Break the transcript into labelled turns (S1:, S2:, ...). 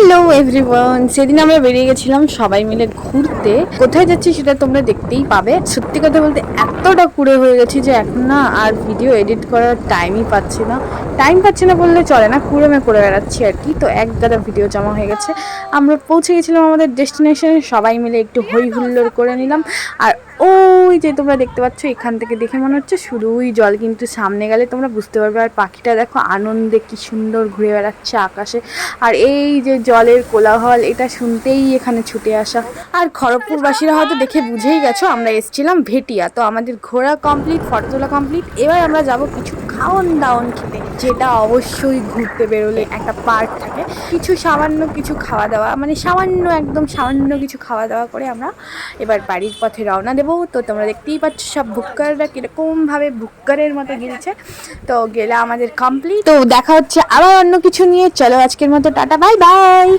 S1: Hello everyone, সেদিন আমরা বেরিয়ে গেছিলাম সবাই মিলে ঘুরতে। কোথায় যাচ্ছি সেটা তোমরা দেখতেই পাবে। সত্যি কথা বলতে এতটা কুড়ে হয়ে গেছি যে এখন না আর ভিডিও এডিট করার টাইমই পাচ্ছি না। টাইম পাচ্ছি না বললে চলে না, কুড়েমে করে বেড়াচ্ছি আর কি। তো এক গাদা ভিডিও জমা হয়ে গেছে। আমরা পৌঁছে গেছিলাম আমাদের ডেস্টিনেশনে, সবাই মিলে একটু হই হুল্লোড় করে নিলাম। আর ওই যে তোমরা দেখতে পাচ্ছ, এখান থেকে দেখে মনে হচ্ছে শুধুই জল, কিন্তু সামনে গেলে তোমরা বুঝতে পারবে। আর পাখিটা দেখো আনন্দে কি সুন্দর ঘুরে বেড়াচ্ছে আকাশে। আর এই যে জলের কোলাহল, এটা শুনতেই এখানে ছুটে আসা। আর খড়গপুরবাসীরা হয়তো দেখে বুঝেই গেছো আমরা এসেছিলাম ভেটিয়া। তো আমাদের ঘোরা কমপ্লিট, ফটো তোলা কমপ্লিট। এবার আমরা যাব কিছু খাওন দাওন খেতে, যেটা অবশ্যই ঘুরতে বেরোলে একটা পার্ট থাকে। কিছু সামান্য কিছু খাওয়া দাওয়া, মানে সামান্য একদম সামান্য কিছু খাওয়া দাওয়া করে আমরা এবার বাড়ির পথে রওনা দেবো। তো তোমরা দেখতেই পাচ্ছ সব ভুক্কাররা কীরকমভাবে ভুক্কারের মতো গিলছে। তো গেলা আমাদের কমপ্লিট। তো দেখা হচ্ছে আবার অন্য কিছু নিয়ে। চলো আজকের মতো টাটা, বাই বাই।